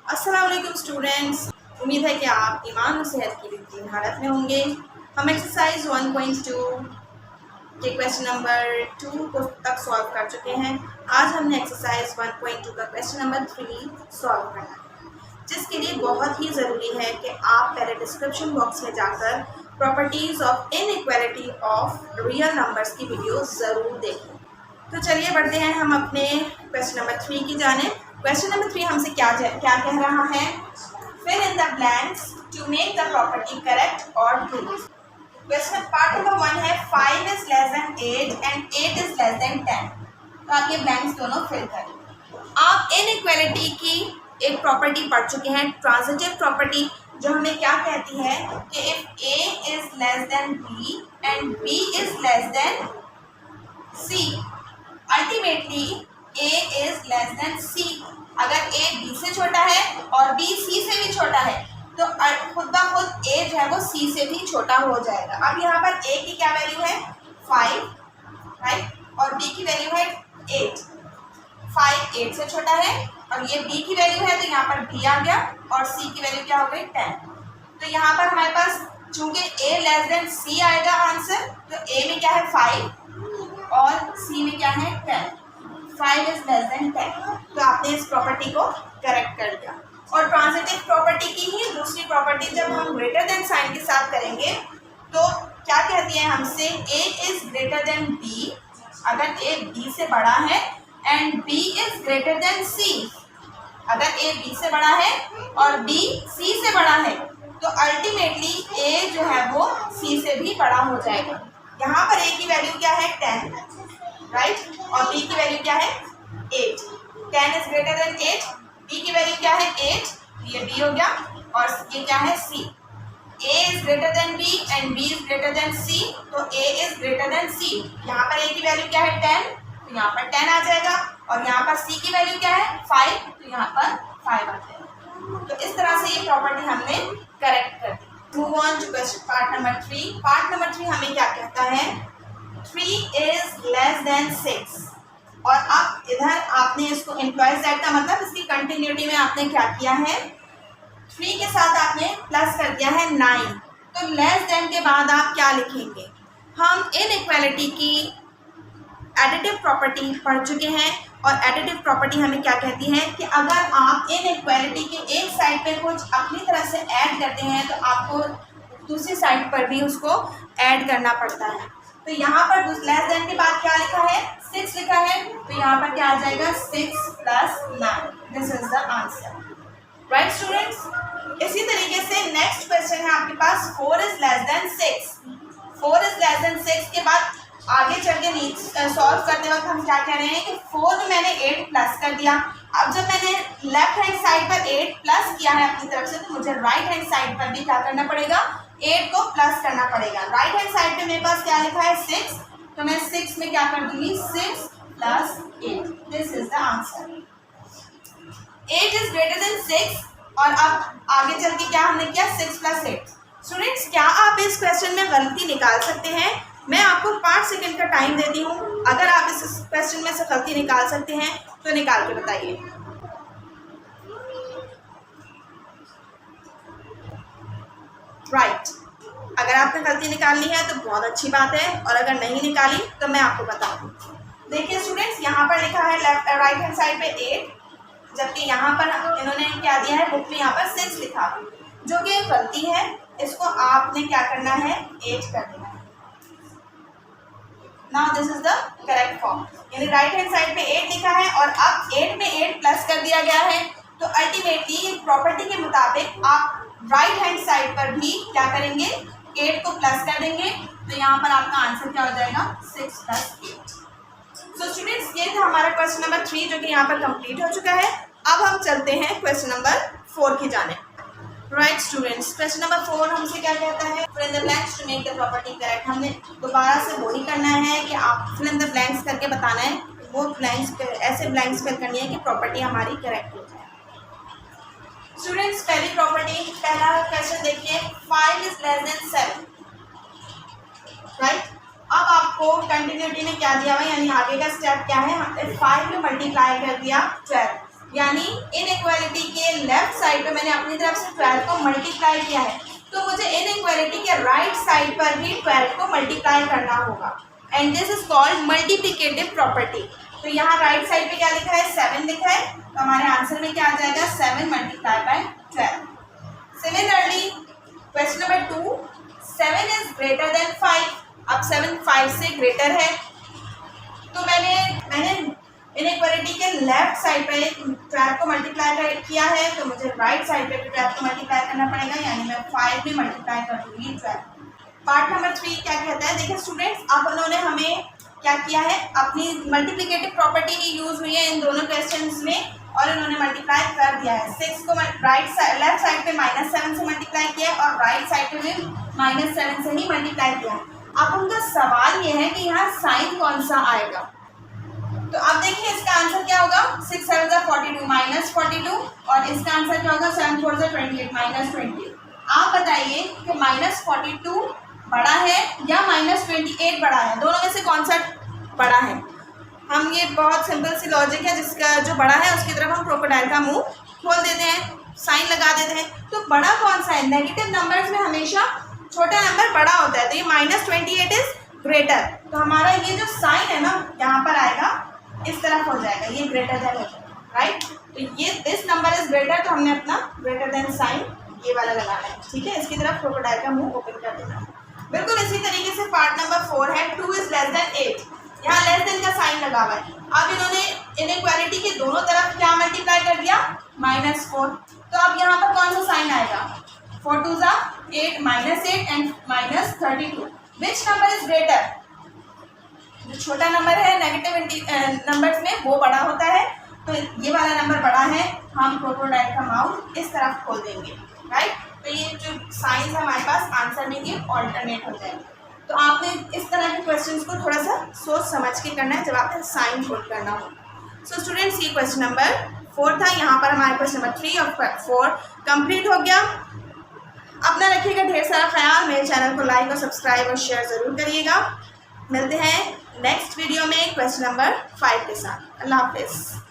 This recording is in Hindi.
अस्सलाम वालेकुम स्टूडेंट्स, उम्मीद है कि आप ईमान और सेहत की बेहतरीन हालत में होंगे। हम एक्सरसाइज 1.2 के क्वेश्चन नंबर 2 को तक सॉल्व कर चुके हैं। आज हमने एक्सरसाइज 1.2 का क्वेश्चन नंबर 3 सॉल्व करना है, जिसके लिए बहुत ही ज़रूरी है कि आप पहले डिस्क्रिप्शन बॉक्स में जाकर properties of inequality of real numbers की वीडियो ज़रूर देखें। तो चलिए बढ़ते हैं हम अपने क्वेश्चन नंबर 3 की जानिब। क्वेश्चन नंबर 3 हमसे क्या कह रहा है, fill in the blanks to make the property correct और ट्रू। क्वेश्चन पार्ट नंबर 1 है 5 is less than 8 and 8 is less than 10। तो आप ये ब्लैंक्स दोनों फिल करें। आप इनइक्वालिटी की एक प्रॉपर्टी पढ़ चुके हैं, ट्रांजिटिव प्रॉपर्टी, जो हमें क्या कहती है कि if a is less then b and b is less then c, ultimately a is less then c। अगर a b से छोटा है और b c से भी छोटा है तो खुद ब खुद a जो है वो c से भी छोटा हो जाएगा। अब यहाँ पर a की क्या वैल्यू है 5, राइट, और b की वैल्यू है 8। 5 8 से छोटा है और ये b की वैल्यू है, तो यहाँ पर b आ गया और c की वैल्यू क्या हो गई 10। तो यहाँ पर हमारे पास चूंकि a लेस देन c आएगा आंसर, तो a में क्या है 5 और c में क्या है 10। 5 इज लेस देन 10। तो आपने इस प्रॉपर्टी को करेक्ट कर दिया। और ट्रांजिटिव प्रॉपर्टी की ही दूसरी प्रॉपर्टी जब हम ग्रेटर देन साइन के साथ करेंगे तो क्या कहती है हमसे, a is greater than b अगर a b से बड़ा है and b is greater than c। अगर a b से बड़ा है और b c से बड़ा है तो अल्टीमेटली a जो है वो c से भी बड़ा हो जाएगा। यहाँ पर a की वैल्यू क्या है 10, राइट, और b की वैल्यू क्या है 8। 10 इज ग्रेटर देन 8, b की वैल्यू क्या है 8, ये b हो गया, और ये क्या है c। a is greater than b and b is greater than c, तो a is greater than c। यहाँ पर a की वैल्यू क्या है 10, तो यहाँ पर 10 आ जाएगा, और यहाँ पर c की वैल्यू क्या है 5, तो यहाँ पर 5 आ जाएगा। तो इस तरह से ये प्रॉपर्टी हमने करेक्ट कर दी। Move on to question part number 3। Part number 3 हमें क्या कहता है, 3 इज लेस देन 6। और अब इधर आपने इसको एम्प्लॉय सेट का मतलब इसकी कंटिन्यूटी में आपने क्या किया है, 3 के साथ आपने प्लस कर दिया है 9। तो लेस देन के बाद आप क्या लिखेंगे, हम इनइक्वालिटी की एडिटिव प्रॉपर्टी पढ़ चुके हैं, और एडिटिव प्रॉपर्टी हमें क्या कहती है कि अगर आप इनइक्वालिटी के एक साइड पे कुछ अपनी तरफ से ऐड करते हैं तो आपको दूसरी साइड पर भी उसको ऐड करना पड़ता है। तो यहाँ पर लेस देन के बाद क्या लिखा है 6 लिखा है, तो यहाँ पर क्या आ जाएगा 6 plus 9। This is the answer, right students. इसी तरीके से नेक्स्ट क्वेश्चन है आपके पास 4 is less then 6। 4 is less then 6 के बाद आगे चल के सॉल्व करते वक्त हम क्या कह रहे हैं कि 4 में मैंने 8 प्लस कर दिया। अब जब मैंने लेफ्ट हैंड साइड पर 8 प्लस किया है अपनी तरफ से, तो मुझे राइट हैंड साइड पर भी क्या करना पड़ेगा, 8 को प्लस करना पड़ेगा। राइट हैंड साइड पे मेरे पास क्या लिखा है 6, तो मैं 6 में क्या कर दूंगी 6 plus 8। This is the answer. 8 is greater than 6, और अब आगे चल के क्या हमने किया 6 प्लस 8। स्टूडेंट्स, क्या आप इस क्वेश्चन में गलती निकाल सकते हैं? मैं आपको 5 सेकंड का टाइम देती हूँ। अगर आप इस क्वेश्चन में से गलती निकाल सकते हैं तो निकाल के बताइए। राइट, अगर आपने गलती निकालनी है तो बहुत अच्छी बात है, और अगर नहीं निकाली तो मैं आपको बता दूँ। देखिए स्टूडेंट्स, यहाँ पर लिखा है राइट हैंड साइड पे 8, जबकि यहाँ पर इन्होंने क्या दिया है बुक में, यहाँ पर 6 लिखा, जो कि गलती है। इसको आपने क्या करना है 8 कर देना है। Now this is the correct form, यानी राइट हैंड साइड पे 8 लिखा है और अब 8 में 8 प्लस कर दिया गया है। तो अल्टीमेटली प्रॉपर्टी के मुताबिक आप राइट हैंड साइड पर भी क्या करेंगे 8 को प्लस कर देंगे, तो यहाँ पर आपका आंसर क्या हो जाएगा 6 प्लस 8। सो स्टूडेंट्स, ये था हमारा क्वेश्चन नंबर 3 जो कि यहाँ पर कंप्लीट हो चुका है। अब हम चलते हैं क्वेश्चन नंबर 4 की जाने। राइट स्टूडेंट्स, क्वेश्चन नंबर 4 हमसे क्या कहता है, fill in the blanks to make the property correct. हमने दोबारा से वही करना है कि आप फिल इन द ब्लैंक्स करके बताना है, वो ब्लैंक्स ऐसे ब्लैंक्स फिल करनी है कि प्रॉपर्टी हमारी करेक्ट हो जाए। स्टूडेंट्स, पहली प्रॉपर्टी, पहला क्वेश्चन देखिए, 5 इज लेस देन 7, राइट। अब आपको कंटिन्यूटी में क्या दिया हुआ है, यानी आगे का स्टेप क्या है, हमने 5 में मल्टीप्लाई कर दिया 12, यानी इनइक्वालिटी के लेफ्ट साइड पे मैंने अपनी तरफ से 12 को मल्टीप्लाई किया है, तो मुझे इनइक्वालिटी के राइट साइड पर भी 12 को मल्टीप्लाई करना होगा, and this is called multiplicative property. तो यहाँ राइट साइड पे क्या लिखा है, 7 लिखा है, तो हमारे आंसर में क्या आ जाएगा, 7 multiply by 12। Similarly question number 2, 7 is greater than 5। अब 7 5 से ग्रेटर है, तो मैंने इनइक्वालिटी के लेफ्ट साइड पे 12 को मल्टीप्लाई किया है, तो मुझे राइट साइड पे भी 12 को मल्टीप्लाई करना पड़ेगा, यानी मैं 5 में मल्टीप्लाई कर दूंगी 12। पार्ट नंबर 3 क्या कहता है, देखिए स्टूडेंट्स, अब उन्होंने हमें क्या किया है, अपनी मल्टीप्लिकेटिव प्रॉपर्टी ही यूज हुई है इन दोनों क्वेश्चंस में, और इन्होंने मल्टीप्लाई कर दिया है। 6 को लेफ्ट साइड पे -7 से मल्टीप्लाई किया है और राइट साइड पे भी -7 से ही मल्टीप्लाई किया है। अब उनका सवाल ये है कि यहाँ साइन कौन सा आएगा, तो अब देखिए इसका आंसर क्या होगा, 6 7 42 -42, और इसका आंसर क्या होगा, 7 4 28 -28। आप बताइए कि -42 बड़ा है या -28 बड़ा है, दोनों में से कौन सा बड़ा है। हम ये बहुत सिंपल सी लॉजिक है, जिसका जो बड़ा है उसकी तरफ हम क्रोकोडाइल का मुंह खोल देते हैं, साइन लगा देते हैं। तो बड़ा कौन सा है, नेगेटिव नंबर्स में हमेशा छोटा नंबर बड़ा होता है, तो ये -28 इज ग्रेटर, तो हमारा ये जो साइन है ना यहाँ पर आएगा, इस तरफ हो जाएगा, ये ग्रेटर देन हो जाएगा, राइट। तो ये दिस नंबर इज ग्रेटर, तो हमने अपना ग्रेटर देन साइन ये वाला लगाना है, ठीक है, इसकी तरफ क्रोकोडाइल का मुंह ओपन कर देना है। बिल्कुल इसी तरीके से पार्ट नंबर 4 है, 2 इज लेस देन 8, यहाँ लेस देन का साइन लगा हुआ है। अब इन्होंने इनइक्वालिटी के दोनों तरफ क्या मल्टीप्लाई कर दिया, -4, तो अब यहाँ पर कौन सा साइन आएगा, 4 2 8 -8 and -32, which number is greater, जो छोटा नंबर है नेगेटिव नंबर्स में वो बड़ा होता है, तो ये वाला नंबर बड़ा है, हम क्रोकोडाइल का माउथ इस तरफ खोल देंगे, राइट। तो ये जो साइंस है हमारे पास आंसर में ये ऑल्टरनेट हो जाएंगे। तो आपने इस तरह के क्वेश्चंस को थोड़ा सा सोच समझ के करना है जब आपको साइन पुट करना हो। सो स्टूडेंट्स, ये क्वेश्चन नंबर 4 था, यहाँ पर हमारे क्वेश्चन नंबर 3 और 4 कंप्लीट हो गया। अपना रखिएगा ढेर सारा ख्याल, मेरे चैनल को लाइक और सब्सक्राइब और शेयर ज़रूर करिएगा। मिलते हैं नेक्स्ट वीडियो में क्वेश्चन नंबर 5 के साथ। अल्लाह हाफिज़।